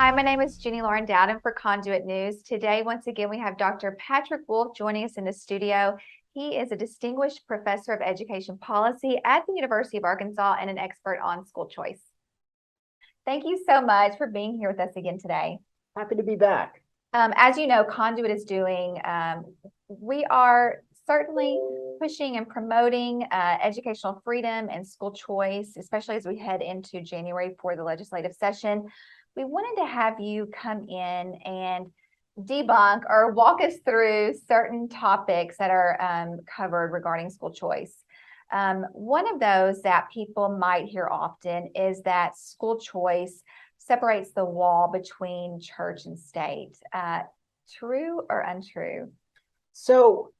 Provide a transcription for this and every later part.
Hi, my name is Jenny Lauren Dowden for Conduit News. Today, once again, we have Dr. Patrick Wolf joining us in the studio. He is a distinguished professor of education policy at the University of Arkansas and an expert on school choice. Thank you so much for being here with us again today. Happy to be back. As you know, Conduit is doing, we are certainly pushing and promoting educational freedom and school choice, especially as we head into January for the legislative session. We wanted to have you come in and debunk or walk us through certain topics that are covered regarding school choice. One of those that people might hear often is that school choice separates the wall between church and state. True or untrue? So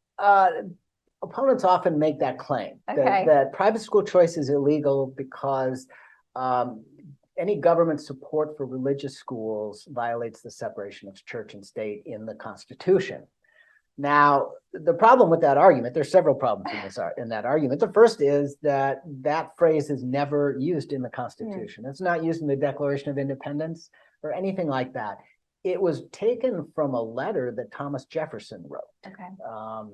opponents often make that claim, that private school choice is illegal because any government support for religious schools violates the separation of church and state in the Constitution. Now, the problem with that argument, there's several problems in that argument. The first is that that phrase is never used in the Constitution. It's not used in the Declaration of Independence or anything like that. It was taken from a letter that Thomas Jefferson wrote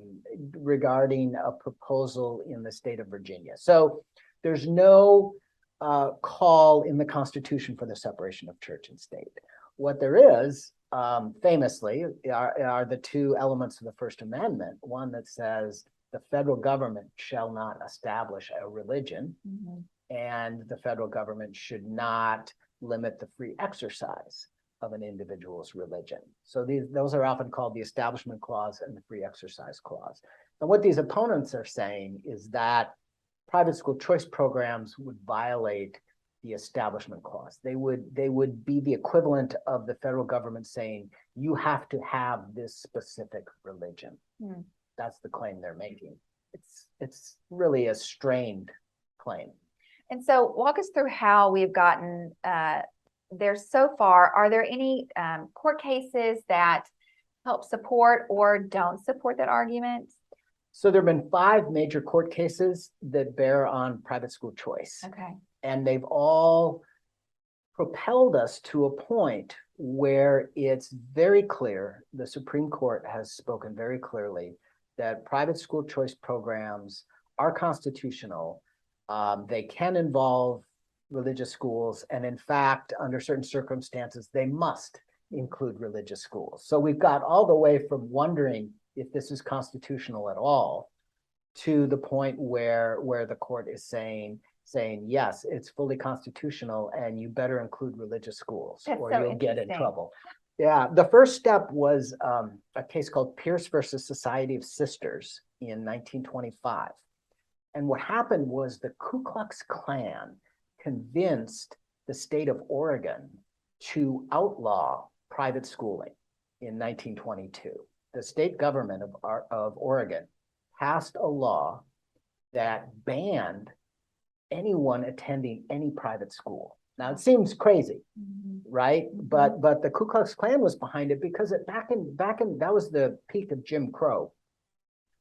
regarding a proposal in the state of Virginia. So there's no call in the Constitution for the separation of church and state. What there is, famously, are the two elements of the First Amendment. One that says the federal government shall not establish a religion, and the federal government should not limit the free exercise of an individual's religion. So those are often called the Establishment Clause and the Free Exercise Clause. And what these opponents are saying is that private school choice programs would violate the Establishment Clause. They would be the equivalent of the federal government saying, you have to have this specific religion. That's the claim they're making. It's really a strained claim. And so walk us through how we've gotten there so far. Are there any court cases that help support or don't support that argument? So there have been 5 major court cases that bear on private school choice. And they've all propelled us to a point where it's very clear, the Supreme Court has spoken very clearly, that private school choice programs are constitutional. They can involve religious schools, and in fact, under certain circumstances, they must include religious schools. So we've got all the way from wondering if this is constitutional at all to the point where the court is saying, yes, it's fully constitutional and you better include religious schools or you'll get in trouble. Yeah, the first step was a case called Pierce versus Society of Sisters in 1925. And what happened was the Ku Klux Klan convinced the state of Oregon to outlaw private schooling in 1922. The state government of Oregon passed a law that banned anyone attending any private school. Now it seems crazy, right? But the Ku Klux Klan was behind it because back in that was the peak of Jim Crow.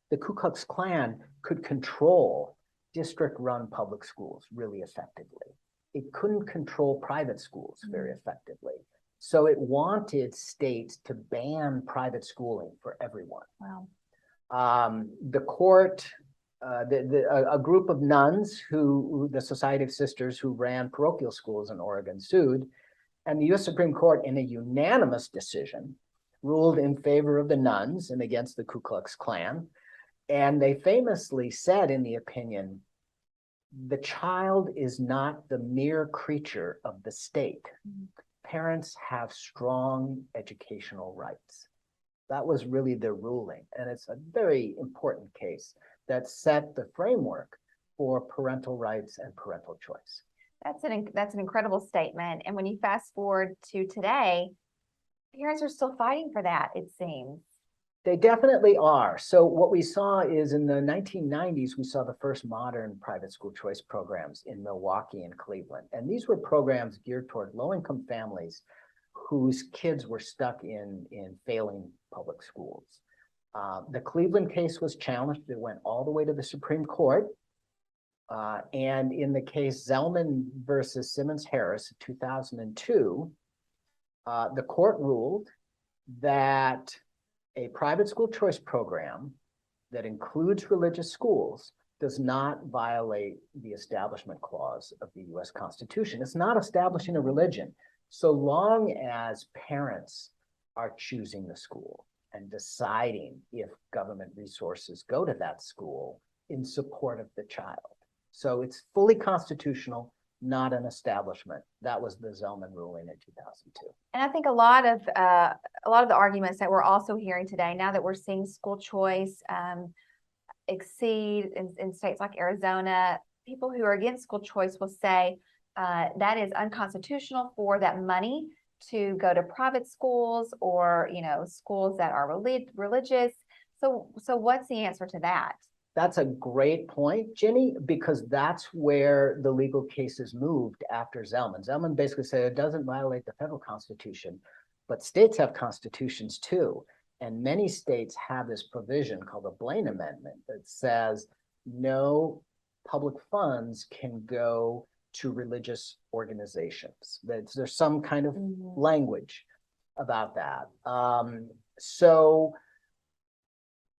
The Ku Klux Klan could control district-run public schools really effectively. It couldn't control private schools very effectively. So it wanted states to ban private schooling for everyone. Wow. The court, a group of nuns the Society of Sisters who ran parochial schools in Oregon sued, and the US Supreme Court in a unanimous decision ruled in favor of the nuns and against the Ku Klux Klan. And they famously said in the opinion, the child is not the mere creature of the state. Parents have strong educational rights. That was really the ruling. And it's a very important case that set the framework for parental rights and parental choice. That's an incredible statement. And when you fast forward to today, parents are still fighting for that, it seems. They definitely are. So what we saw is in the 1990s, we saw the first modern private school choice programs in Milwaukee and Cleveland. And these were programs geared toward low-income families whose kids were stuck in failing public schools. The Cleveland case was challenged. It went all the way to the Supreme Court. And in the case Zellman versus Simmons Harris, 2002, the court ruled that a private school choice program that includes religious schools does not violate the Establishment Clause of the US Constitution. It's not establishing a religion, so long as parents are choosing the school and deciding if government resources go to that school in support of the child. So it's fully constitutional, not an establishment. That was the Zellman ruling in 2002. And I think a lot of the arguments that we're also hearing today, now that we're seeing school choice exceed in states like Arizona, people who are against school choice will say that is unconstitutional for that money to go to private schools or, schools that are religious. So what's the answer to that? That's a great point, Jenny, because that's where the legal cases moved after Zellman. Zellman basically said it doesn't violate the federal constitution, but states have constitutions too. And many states have this provision called the Blaine Amendment that says no public funds can go to religious organizations. There's some kind of language about that. So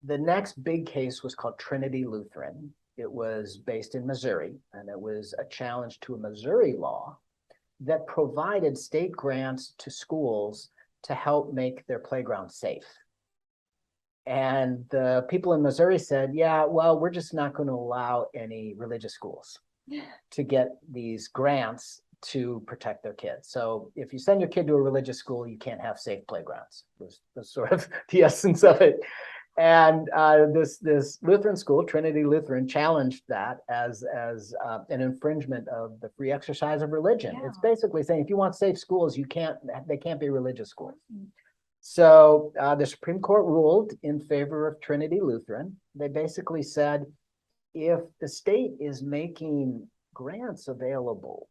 the next big case was called Trinity Lutheran. It was based in Missouri, and it was a challenge to a Missouri law that provided state grants to schools to help make their playground safe. And the people in Missouri said, yeah, well, we're just not going to allow any religious schools to get these grants to protect their kids. So if you send your kid to a religious school, you can't have safe playgrounds. That's sort of the essence of it. And this Lutheran school, Trinity Lutheran, challenged that as an infringement of the free exercise of religion. Yeah. It's basically saying if you want safe schools, they can't be religious schools. So the Supreme Court ruled in favor of Trinity Lutheran. They basically said, if the state is making grants available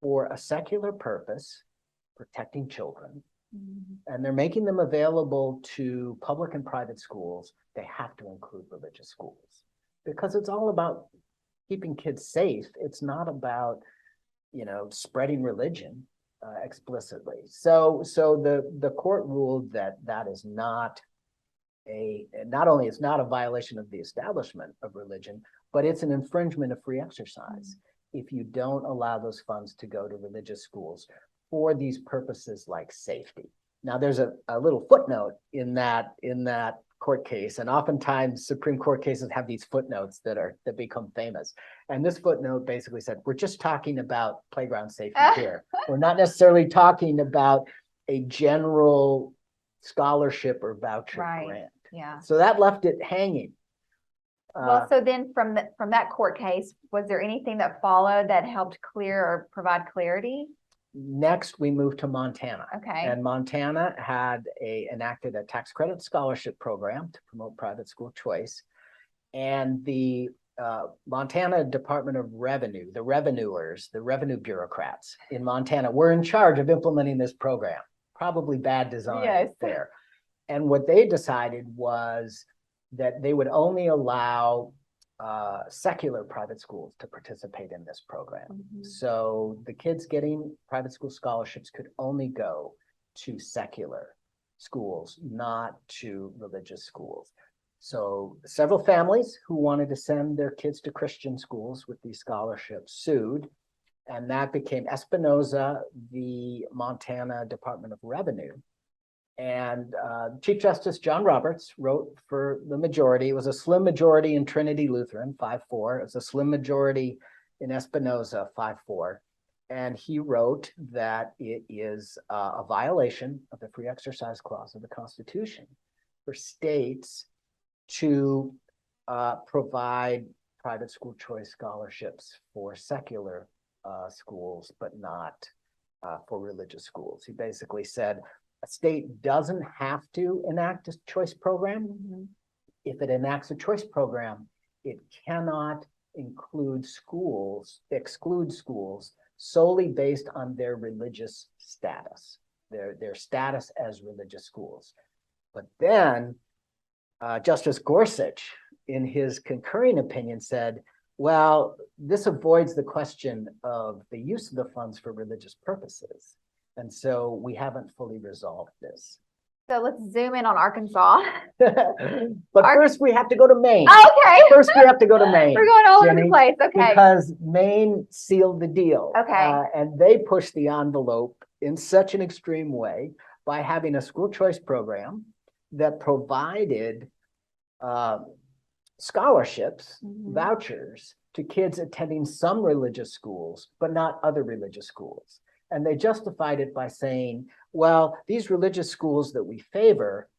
for a secular purpose, protecting children, and they're making them available to public and private schools, they have to include religious schools because it's all about keeping kids safe. It's not about, spreading religion explicitly. So the court ruled that is not only it's not a violation of the establishment of religion, but it's an infringement of free exercise if you don't allow those funds to go to religious schools for these purposes like safety. Now, there's a little footnote in that court case, and oftentimes Supreme Court cases have these footnotes that become famous. And this footnote basically said, we're just talking about playground safety here. We're not necessarily talking about a general scholarship or voucher grant. Yeah. So that left it hanging. Well, so then from that court case, was there anything that followed that helped clear or provide clarity? Next, we moved to Montana. Okay. And Montana had enacted a tax credit scholarship program to promote private school choice. And the Montana Department of Revenue, the revenuers, the revenue bureaucrats in Montana were in charge of implementing this program. Probably bad design there. And what they decided was that they would only allow secular private schools to participate in this program. So the kids getting private school scholarships could only go to secular schools, not to religious schools. So several families who wanted to send their kids to Christian schools with these scholarships sued, and that became Espinoza, the Montana Department of Revenue. And Chief Justice John Roberts wrote for the majority. It was a slim majority in Trinity Lutheran, 5-4. It was a slim majority in Espinoza, 5-4. And he wrote that it is a violation of the Free Exercise Clause of the Constitution for states to provide private school choice scholarships for secular schools, but not for religious schools. He basically said, a state doesn't have to enact a choice program. If it enacts a choice program, it cannot exclude schools solely based on their religious status, their status as religious schools. But then Justice Gorsuch, in his concurring opinion, said, well, this avoids the question of the use of the funds for religious purposes. And so we haven't fully resolved this. So let's zoom in on Arkansas. But first we have to go to Maine. Okay. First we have to go to Maine. We're going all over Jenny, the place. Okay. Because Maine sealed the deal. Okay. And they pushed the envelope in such an extreme way by having a school choice program that provided scholarships, vouchers to kids attending some religious schools, but not other religious schools. And they justified it by saying, well, these religious schools that we favor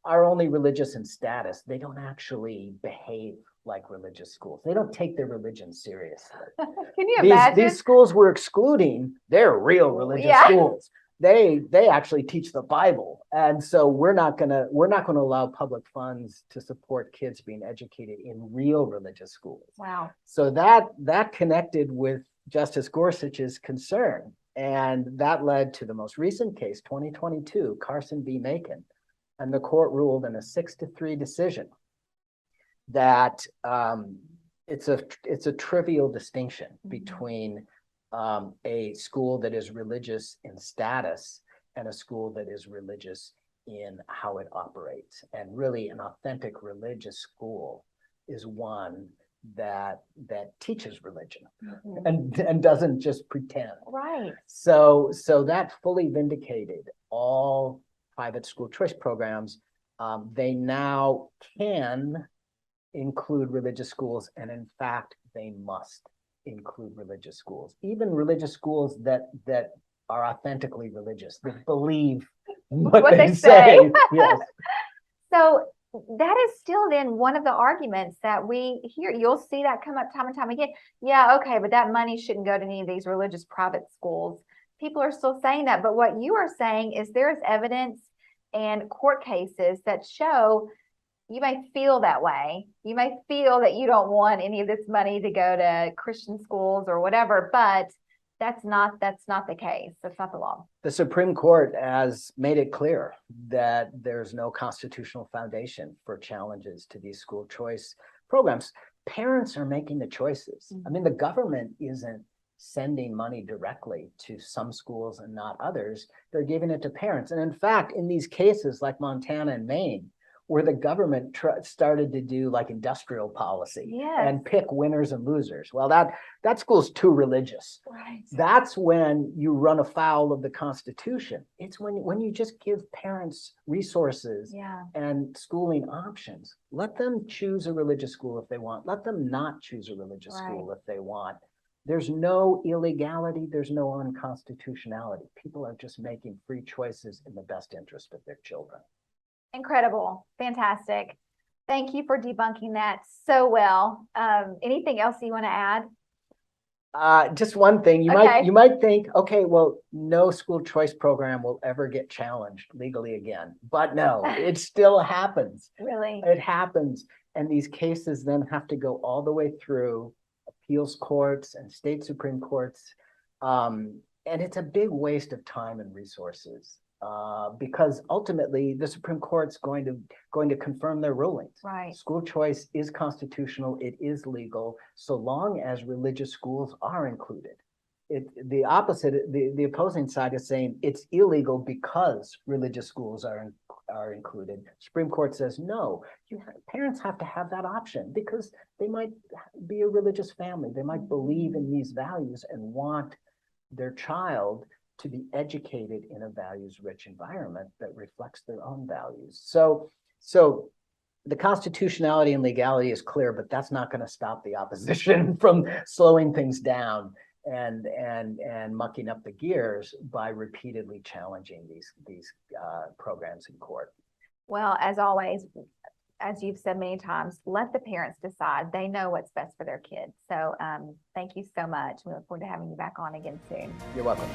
are only religious in status. They don't actually behave like religious schools. They don't take their religion seriously. Can you imagine? These schools we're excluding, they're real religious schools. They actually teach the Bible. And so we're not gonna allow public funds to support kids being educated in real religious schools. Wow. So that connected with Justice Gorsuch's concern. And that led to the most recent case, 2022, Carson v. Macon. And the court ruled in a 6-3 decision that it's a trivial distinction between a school that is religious in status and a school that is religious in how it operates. And really an authentic religious school is one that teaches religion and doesn't just pretend. Right. So that fully vindicated all private school choice programs. They now can include religious schools, and in fact, they must include religious schools, even religious schools that are authentically religious, that believe what they say. Yes. So that is still then one of the arguments that we hear. You'll see that come up time and time again. Yeah, okay, but that money shouldn't go to any of these religious private schools. People are still saying that. But what you are saying is there is evidence and court cases that show you may feel that way. You may feel that you don't want any of this money to go to Christian schools or whatever, but that's not the case. That's not the law. The Supreme Court has made it clear that there's no constitutional foundation for challenges to these school choice programs. Parents are making the choices. I mean, the government isn't sending money directly to some schools and not others. They're giving it to parents. And in fact, in these cases like Montana and Maine, where the government started to do like industrial policy and pick winners and losers. Well, that school's too religious. Right. That's when you run afoul of the Constitution. It's when you just give parents resources and schooling options. Let them choose a religious school if they want. Let them not choose a religious school if they want. There's no illegality. There's no unconstitutionality. People are just making free choices in the best interest of their children. Incredible. Fantastic. Thank you for debunking that so well. Anything else you want to add? Just one thing. You might think, okay, well, no school choice program will ever get challenged legally again. But no, it still happens. Really? It happens. And these cases then have to go all the way through appeals courts and state Supreme Courts. And it's a big waste of time and resources. Because ultimately the Supreme Court's going to confirm their rulings. Right. School choice is constitutional, it is legal, so long as religious schools are included. The opposing side is saying it's illegal because religious schools are included. Supreme Court says no. Parents have to have that option because they might be a religious family. They might believe in these values and want their child to be educated in a values-rich environment that reflects their own values. So the constitutionality and legality is clear, but that's not going to stop the opposition from slowing things down and mucking up the gears by repeatedly challenging these programs in court. Well, as always, as you've said many times, let the parents decide. They know what's best for their kids. So thank you so much. We look forward to having you back on again soon. You're welcome.